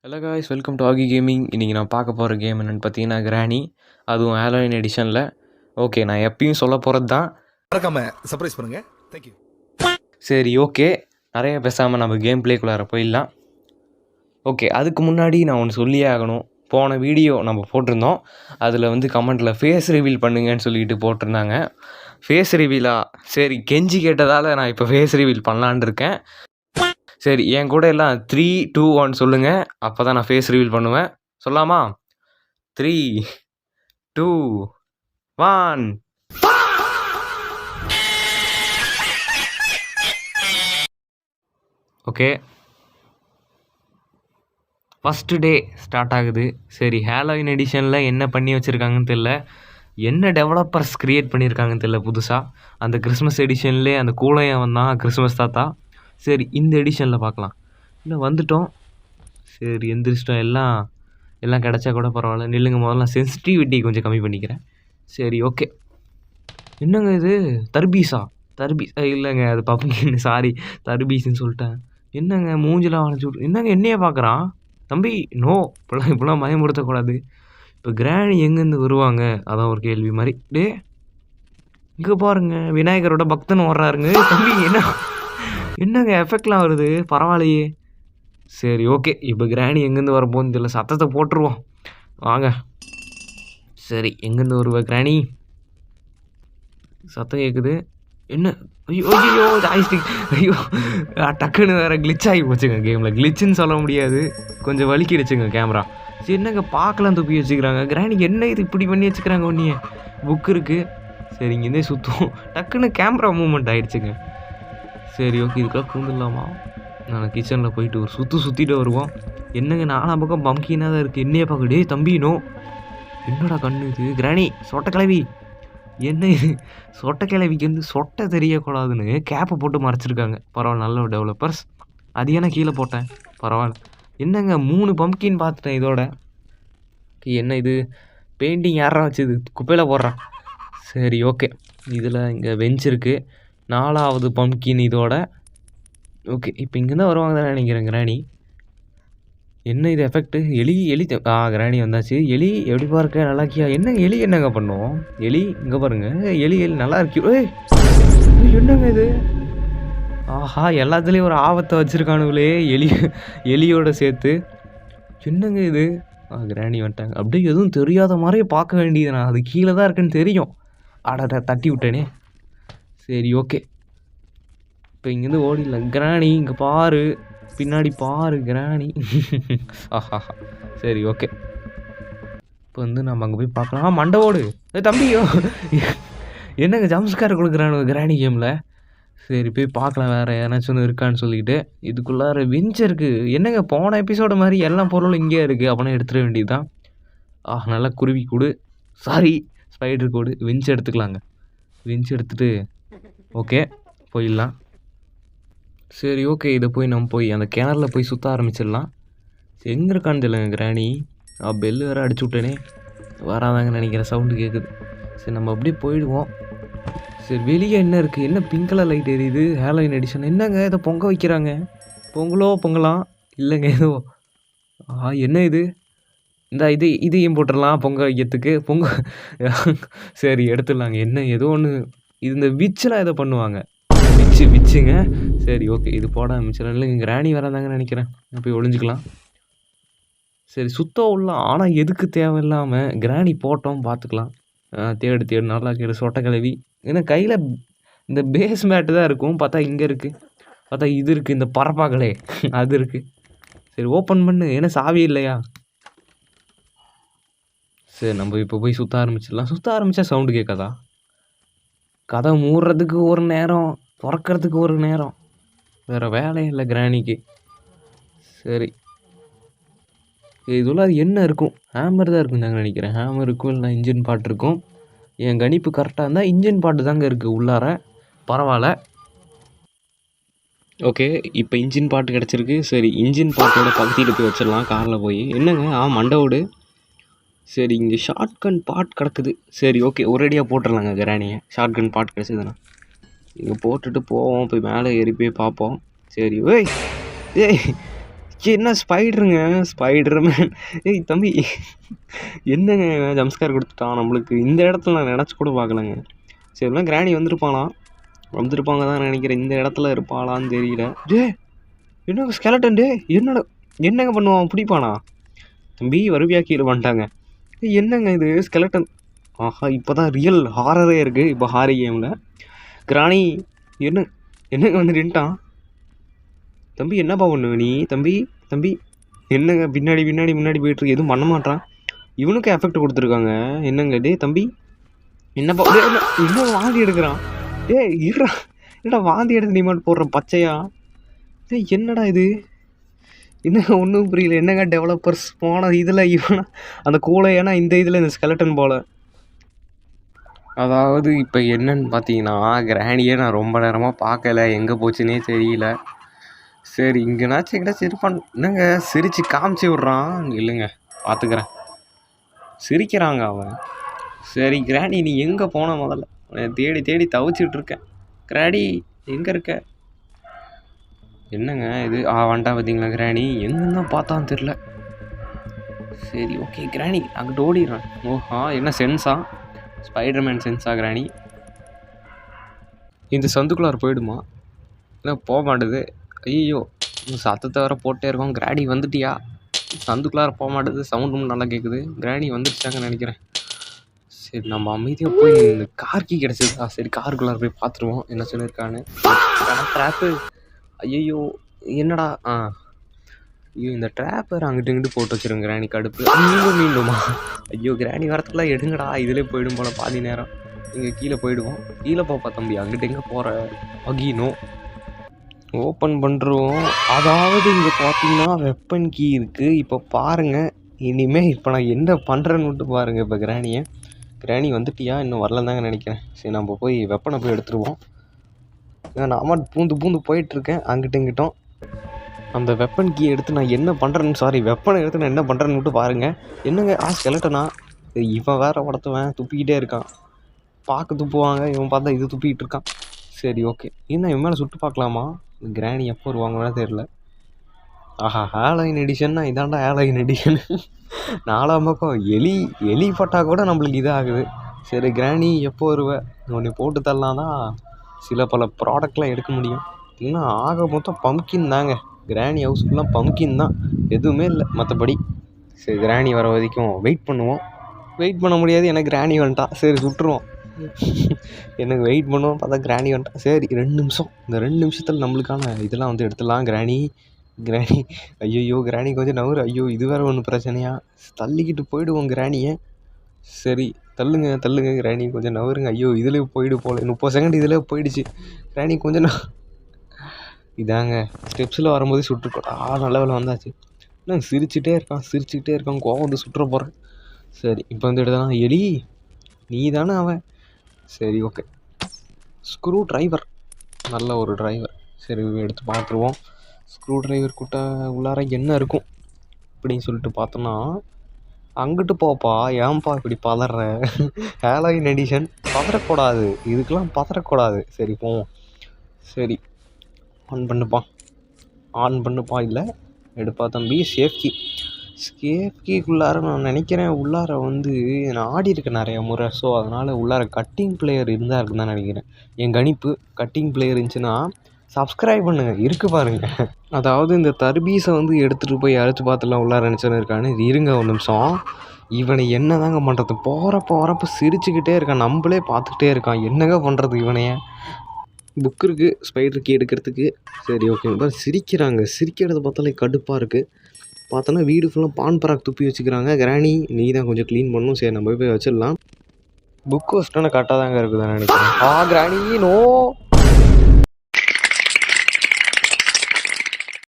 Hello guys, welcome to ஆகி gaming. இன்றைக்கி நான் பார்க்க போகிற கேம் என்னென்னு பார்த்தீங்கன்னா கிராணி, அதுவும் ஹாலோவின் எடிஷனில். ஓகே, நான் எப்பயும் சொல்ல போகிறது தான், மறக்காம சர்ப்ரைஸ் பண்ணுங்க. தேங்க்யூ. சரி, ஓகே, நிறைய பேசாமல் நம்ம கேம் பிளேக்குள்ளார போயிடலாம். ஓகே, அதுக்கு முன்னாடி நான் ஒன்று சொல்லியே ஆகணும். போன வீடியோ நம்ம போட்டிருந்தோம், அதில் வந்து கமெண்ட்டில் ஃபேஸ் ரிவீல் பண்ணுங்கன்னு சொல்லிட்டு போட்டிருந்தாங்க. ஃபேஸ் ரிவீலா? சரி, கெஞ்சி கேட்டதால் நான் இப்போ ஃபேஸ் ரிவீல் பண்ணலான் இருக்கேன். சரி, என் கூட எல்லாம் 3, 2, 1 சொல்லுங்கள். அப்போ தான் நான் ஃபேஸ் ரிவீல் பண்ணுவேன். சொல்லாமா? 3, 2, 1. ஓகே, ஃபஸ்ட்டு டே ஸ்டார்ட் ஆகுது. சரி, ஹாலோவின் எடிஷனில் என்ன பண்ணி வச்சுருக்காங்கன்னு தெரில, என்ன டெவலப்பர்ஸ் க்ரியேட் பண்ணியிருக்காங்கன்னு தெரில புதுசாக. அந்த கிறிஸ்மஸ் எடிஷன்லேயே அந்த கூலையன் வந்தான், கிறிஸ்மஸ் தாத்தா. சரி, இந்த எடிஷனில் பார்க்கலாம். இல்லை, வந்துட்டோம். சரி, எந்திரிச்சிட்டோம். எல்லாம் கிடச்சா கூட பரவாயில்ல. நில்லுங்க, முதல்ல சென்சிட்டிவிட்டி கொஞ்சம் கம்மி பண்ணிக்கிறேன். சரி, ஓகே. என்னங்க இது? தர்பீஸா? இல்லைங்க, அது பப்கின். சாரி, தர்பீஸ்ன்னு சொல்லிட்டேன். என்னங்க மூஞ்சிலாம் வளைச்சி விட்டு, என்னங்க என்னையே பார்க்குறான் தம்பி? நோ, இப்போலாம் பயமுறுத்தக்கூடாது. இப்போ கிராணி எங்கேருந்து வருவாங்க, அதான் ஒரு கேள்வி மாதிரி. இங்கே பாருங்க, விநாயகரோட பக்தன் ஓடுறாருங்க. தம்பி என்னங்க எஃபெக்ட்லாம் வருது, பரவாயில்லையே. சரி, ஓகே, இப்போ கிராணி எங்கேருந்து வரப்போன்னு தெரியல. சத்தத்தை போட்டுருவோம் வாங்க. சரி, எங்கேருந்து வருவா கிராணி? சத்தம் கேட்குது. என்ன? ஐயோ ஜாய்ஸ்டிக், ஐயோ டக்குன்னு வேறு கிளிச் ஆகி போச்சுங்க கேமில். கிளிச்சுன்னு சொல்ல முடியாது, கொஞ்சம் வலிக்கிடுச்சுங்க கேமரா. சரி, என்னங்க பார்க்கலாம் துப்பி வச்சுக்கிறாங்க. கிராணிக்கு என்ன இது இப்படி பண்ணி வச்சுக்கிறாங்க? ஒன்றியே புக் இருக்குது. சரி, இங்கேருந்தே சுற்றும். டக்குன்னு கேமரா மூவ்மெண்ட் ஆகிடுச்சுங்க. சரி, ஓகே, இதுக்கெல்லாம் பூந்துடலாமா? நான் கிச்சனில் போயிட்டு ஒரு சுற்றிட்டு வருவோம். என்னங்க நாலா பக்கம் பம்கினாக தான் இருக்குது. என்னையே பார்க்க. டே தம்பி, நோ, என்னடா கண்ணு இது? கிராணி சொட்டை கிளவி, என்ன இது? சொட்டை கிளவிக்கு வந்து சொட்டை தெரியக்கூடாதுன்னு கேப்பை போட்டு மறைச்சிருக்காங்க. பரவாயில்ல, நல்ல டெவலப்பர்ஸ். அது ஏன்னா கீழே போட்டேன், பரவாயில்ல. என்னங்க 3 பம்கின் பார்த்துட்டேன் இதோட. என்ன இது? பெயிண்டிங் யாரா வச்சுது? குப்பையில் போடுறான். சரி, ஓகே, இதில் இங்கே பெஞ்ச் இருக்குது. 4வது பம்கின் இதோட. ஓகே, இப்போ இங்கே தான் வருவாங்க தான் நினைக்கிறேன் கிராணி. என்ன இது எஃபெக்ட்டு? எலி கிராணி வந்தாச்சு. எலி எப்படி பார்க்க நல்லாக்கியா? என்ன எலி என்னங்க பண்ணும்? எலி இங்கே பாருங்கள், எலி நல்லா இருக்கு. என்னங்க இது? ஆஹா, எல்லாத்துலேயும் ஒரு ஆபத்தை வச்சுருக்கானுங்களே எலியோட சேர்த்து. என்னங்க இது? கிராணி வந்துட்டாங்க. அப்படியே எதுவும் தெரியாத மாதிரியே பார்க்க வேண்டியது. நான் அது கீழே தான் இருக்குன்னு தெரியும். தட்டி விட்டேனே. சரி, ஓகே, இப்போ இங்கேருந்து ஓடிடலாம். கிராணி இங்கே பாரு, பின்னாடி பாரு கிராணி. ஆஹா, சரி, ஓகே. இப்போ வந்து நம்ம அங்கே போய் பார்க்கலாம். மண்டை ஓடு தம்பியோ. என்னங்க ஜம்ஸ்கார் கொடுக்குறானு கிராணி கேமில். சரி, போய் பார்க்கலாம் வேறு ஏதாச்சும் ஒன்று இருக்கான்னு சொல்லிட்டு. இதுக்குள்ளார விஞ்ச் இருக்குது. என்னங்க போன எபிசோடு மாதிரி எல்லா பொருளும் இங்கே இருக்குது. அப்படின்னா எடுத்துட வேண்டியது தான். நல்லா குருவி கூடு, சாரி ஸ்பைடர் கூடு. விஞ்ச் எடுத்துக்கலாங்க. விஞ்ச் எடுத்துகிட்டு ஓகே போயிடலாம். சரி, ஓகே, இதை போய் நம்ம போய் அந்த கிணறுல போய் சுற்ற ஆரம்பிச்சிடலாம். சரி, எங்கே இருக்கான்னு தெரியலங்க கிராணி. பெல்லு வேறு அடிச்சு விட்டேனே, வராதாங்கன்னு நினைக்கிறேன். சவுண்டு கேட்குது. சரி, நம்ம அப்படியே போயிடுவோம். சரி, வெளியே என்ன இருக்குது? என்ன பிங்க் கலர் லைட் எரியுது? Halloween edition. என்னங்க இதை பொங்க வைக்கிறாங்க? பொங்கலாம் இல்லைங்க ஏதோ. என்ன இது? இந்த இதையும் போட்டுடலாம் பொங்க வைக்கிறதுக்கு. சரி, எடுத்துடலாங்க. என்ன ஏதோ ஒன்று இது, இந்த விச்செலாம் ஏதோ பண்ணுவாங்க. விச்சுங்க. சரி, ஓகே, இது போட ஆரம்பிச்சிடலாம். இல்லைங்க கிராணி வராதாங்கன்னு நினைக்கிறேன். போய் ஒளிஞ்சிக்கலாம். சரி, சுத்தம் உள்ள. ஆனால் எதுக்கு தேவையில்லாமல் கிராணி போட்டோம், பார்த்துக்கலாம். தேடு நல்லா கேடு சொட்டை கிளவி. ஏன்னா கையில் இந்த பேஸ் மேட்டு தான் இருக்கும். பார்த்தா இங்கே இருக்குது, பார்த்தா இது இருக்குது, இந்த பரப்பாக்களே அது இருக்குது. சரி, ஓப்பன் பண்ணு. ஏன்னா சாவி இல்லையா? சரி, நம்ம இப்போ போய் சுற்ற ஆரம்பிச்சிடலாம். சுற்ற ஆரம்பித்தா சவுண்டு கேட்காதா? கதை மூடுறதுக்கு ஒரு நேரம், திறக்கிறதுக்கு ஒரு நேரம், வேறு வேலையும் இல்லை கிராணிக்கு. சரி, இதுல அது என்ன இருக்கும்? ஹேமர் தான் இருக்கும் தாங்க நினைக்கிறேன். ஹேமர் இருக்கும், இல்லை இன்ஜின் பாட்டு இருக்கும். என் கணிப்பு கரெக்டாக இருந்தால் இன்ஜின் பாட்டு தாங்க இருக்குது உள்ளார. பரவாயில்ல, ஓகே, இப்போ இன்ஜின் பாட்டு கிடச்சிருக்கு. சரி, இன்ஜின் பாட்டோட பகுதியில் போய் வச்சிடலாம் காரில் போய். என்னங்க மண்டவோடு. சரி, இங்கே ஷார்ட்கன் பாட் கிடக்குது. சரி, ஓகே, ஒரேடியாக போட்டுடலாங்க கிராணியை. ஷார்ட்கன் பாட் கிடச்சிதுண்ணா இங்கே போட்டுட்டு போவோம். போய் மேலே ஏறி போய் பார்ப்போம். சரி, ஏய் என்ன ஸ்பைடருங்க, ஸ்பைடர்மேன். ஏய் தம்பி, என்னங்க ஜம்ஸ்கார் கொடுத்துட்டான் நம்மளுக்கு. இந்த இடத்துல நான் நினச்சி கூட பார்க்கலங்க. சரி எல்லாம் கிராணி வந்திருப்பாங்க தான் நினைக்கிறேன். இந்த இடத்துல இருப்பாளான்னு தெரியல. என்னங்க ஸ்கெலட்டன் என்னங்க பண்ணுவான், பிடிப்பானா? தம்பி வருவியா, கீழே வந்துட்டாங்க. என்னங்க இது ஸ்கெலட்டன்? ஆஹா, இப்போ தான் ரியல் ஹாரரே இருக்குது இப்போ ஹாரி கேமில். கிராணி என்னங்க வந்து நின்ட்டான். தம்பி என்னப்பா பண்ணுவ நீ? தம்பி என்னங்க முன்னாடி போயிட்டுருக்கு, எதுவும் பண்ண மாட்டான். இவனுக்கு எஃபெக்ட் கொடுத்துருக்காங்க. என்னங்க தம்பி என்னப்பா என்ன வாந்தி எடுக்கிறான்? என்னடா வாந்தி எடுத்து நீ மட்டும் போடுற பச்சையா? என்னடா இது? என்னங்க ஒன்றும் புரியல. என்னங்க டெவலப்பர்ஸ் போன இதில் இவனா அந்த கூலை, ஏன்னா இந்த இதில் இந்த ஸ்கெலட்டன் போல். அதாவது இப்போ என்னன்னு பார்த்தீங்கன்னா, கிராணியை நான் ரொம்ப நேரமாக பார்க்கல, எங்கே போச்சுன்னே தெரியல. சரி இங்கேனாச்சும் எங்கேனாச்சும் இருப்பான். என்னங்க சிரித்து காமிச்சு விட்றான். இல்லைங்க பார்த்துக்கிறேன். சிரிக்கிறாங்க அவன். சரி கிராணி நீ எங்கே போன? முதல்ல தேடி தவிச்சிட்டு இருக்கேன். கிராணி எங்கே இருக்க? என்னங்க இது வந்துட்டா பார்த்தீங்களா கிராணி? எங்கன்னா பார்த்தான்னு தெரில. சரி ஓகே கிராணி அங்கிட்ட ஓடிடுறேன். ஓஹா, என்ன சென்ஸா? ஸ்பைடர்மேன் சென்ஸா கிராணி? இந்த சந்துக்குள்ளார போயிடுமா? என்ன போக மாட்டுது? ஐயோ, சத்தத்தை வேற போட்டே இருக்கோம். கிராணி வந்துட்டியா? சந்துக்குள்ளார போக மாட்டுது, சவுண்டும் நல்லா கேட்குது. கிராணி வந்துடுச்சாங்கன்னு நினைக்கிறேன். சரி நம்ம அமைதியாக போய் இந்த கார்கி கிடச்சிதா? சரி காருக்குள்ளார போய் பார்த்துருவோம் என்ன சொல்லியிருக்கான்னு. ட்ராப்பு, ஐயோ என்னடா? ஐயோ இந்த ட்ராப் வேறு அங்கிட்டு இங்கிட்டு போட்டு வச்சுருங்க கிராணி. கடுப்பு. மீண்டுமா? ஐயோ கிராணி வரத்துக்குலாம் எடுங்கடா, இதிலே போயிடும் போல் பாதி நேரம். இங்கே கீழே போயிடுவோம். கீழே போப்பா தம்பி, அங்கிட்டு எங்கே போகிற? அகினோ ஓப்பன் பண்ணுறோம். அதாவது இங்கே பார்த்தீங்கன்னா வெப்பன் கீ இருக்குது. இப்போ பாருங்கள், இனிமேல் இப்போ நான் என்ன பண்ணுறேன்னு விட்டு பாருங்கள். இப்போ கிராணி வந்துட்டியா? இன்னும் வரலன்னு தாங்க நினைக்கிறேன். சரி நம்ம போய் வெப்பனை போய் எடுத்துருவோம். நான் பூந்து போயிட்டுருக்கேன் அங்கிட்ட இங்கிட்டோம். அந்த வெப்பன் கீ எடுத்து நான் என்ன பண்ணுறேன்னு, வெப்பனை எடுத்து நான் என்ன பண்ணுறேன்னு விட்டு பாருங்கள். என்னங்க ஸ்கெலட்டனா? இவன் வேற உடத்துவன் துப்பிக்கிட்டே இருக்கான். பார்க்க துப்புவாங்க, இவன் பார்த்தா இது துப்பிக்கிட்டு இருக்கான். சரி ஓகே, என்ன இவன் மேலே சுட்டு பார்க்கலாமா? கிராணி எப்போ வருவாங்கன்னா தெரில. ஆஹா, ஹேலோயின் எடிஷன்னா இதாண்டா ஹேலோயின் எடிஷன். 4ஆம் பக்கம் எலி பட்டா கூட நம்மளுக்கு இதாகுது. சரி கிராணி எப்போ வருவேன்? உன்னை போட்டு தரலாம் தான் சில பல ப்ராடக்ட்லாம் எடுக்க முடியும். இல்லைன்னா ஆக மொத்தம் பம்கின் தாங்க. கிராணி ஹவுஸ் ஃபுல்லாக பம்கின் தான், எதுவுமே இல்லை மற்றபடி. சரி கிராணி வர வரைக்கும் வெயிட் பண்ணுவோம். வெயிட் பண்ண முடியாது, எனக்கு கிராணி வந்துட்டா. சரி சுட்டுருவோம். எனக்கு வெயிட் பண்ணுவோம், பார்த்தா கிராணி வந்துட்டா. சரி 2 நிமிஷம், இந்த 2 நிமிஷத்தில் நம்மளுக்கான இதெல்லாம் வந்து எடுத்துடலாம். கிராணி ஐயோ கிராணி கொஞ்சம் நவரு. ஐயோ இது வேறு ஒன்று பிரச்சனையா? தள்ளிக்கிட்டு போயிடுவோம் கிராணியை. சரி தள்ளுங்க கிராணி கொஞ்சம் நவருங்க. ஐயோ இதில் போயிடு போல, 30 செகண்ட் இதில் போயிடுச்சு. கிராணி கொஞ்சம் இதாங்க ஸ்டெப்ஸில் வரும்போது சுட்டுருக்கோம். நல்ல வேலை வந்தாச்சு. நான் சிரிச்சுட்டே இருக்கான். கோவம் வந்து சுட்டுற போகிறேன். சரி இப்போ வந்து எடுத்தனா எலி நீ தானே அவன்? சரி ஓகே, ஸ்க்ரூ டிரைவர், நல்ல ஒரு டிரைவர். சரி எடுத்து பார்த்துருவோம். ஸ்க்ரூ டிரைவர் கூட்ட உள்ளார என்ன இருக்கும் அப்படின்னு சொல்லிட்டு பார்த்தோன்னா, அங்கிட்டு போப்பா, ஏன்பா இப்படி பதற? ஹேலோயின் எடிஷன், பதறக்கூடாது, இதுக்கெல்லாம் பதறக்கூடாது. சரி போவோம். சரி ஆன் பண்ணுப்பா. இல்லை எடுப்பா தம்பி. சேஃப்கிக்குள்ளார நான் நினைக்கிறேன் உள்ளார வந்து நான் ஆடி இருக்கேன் நிறைய முறை. ஸோ அதனால் உள்ளார கட்டிங் பிளேயர் இருந்தால் இருக்குன்னு தான் நினைக்கிறேன். என் கணிப்பு கட்டிங் பிளேயர் இருந்துச்சுன்னா சப்ஸ்கிரைப் பண்ணுங்கள், இருக்குது பாருங்கள். அதாவது இந்த தர்பீஸை வந்து எடுத்துகிட்டு போய் அரைச்சி பார்த்துலாம் உள்ளார நினச்சோன்னு இருக்கான்னு. இருங்க ஒரு நிமிஷம், இவனை என்ன தாங்க பண்ணுறது? போகிறப்ப சிரிச்சுக்கிட்டே இருக்கான், நம்மளே பார்த்துக்கிட்டே இருக்கான். என்னங்க பண்ணுறது இவனைய? புக் இருக்குது ஸ்பைடர் கீ எடுக்கிறதுக்கு. சரி ஓகே, இப்போ சிரிக்கிறத பார்த்தாலே கடுப்பாக இருக்குது. பார்த்தோன்னா வீடு ஃபுல்லாக பான் பராக் துப்பி வச்சுக்கிறாங்க. கிராணி நீ தான் கொஞ்சம் க்ளீன் பண்ணணும். சரி நம்ம போய் வச்சிடலாம். புக் வச்சுட்டோன்னா கரெக்டாக தாங்க இருக்குதுன்னு நினைக்கிறேன். கிராணி நோ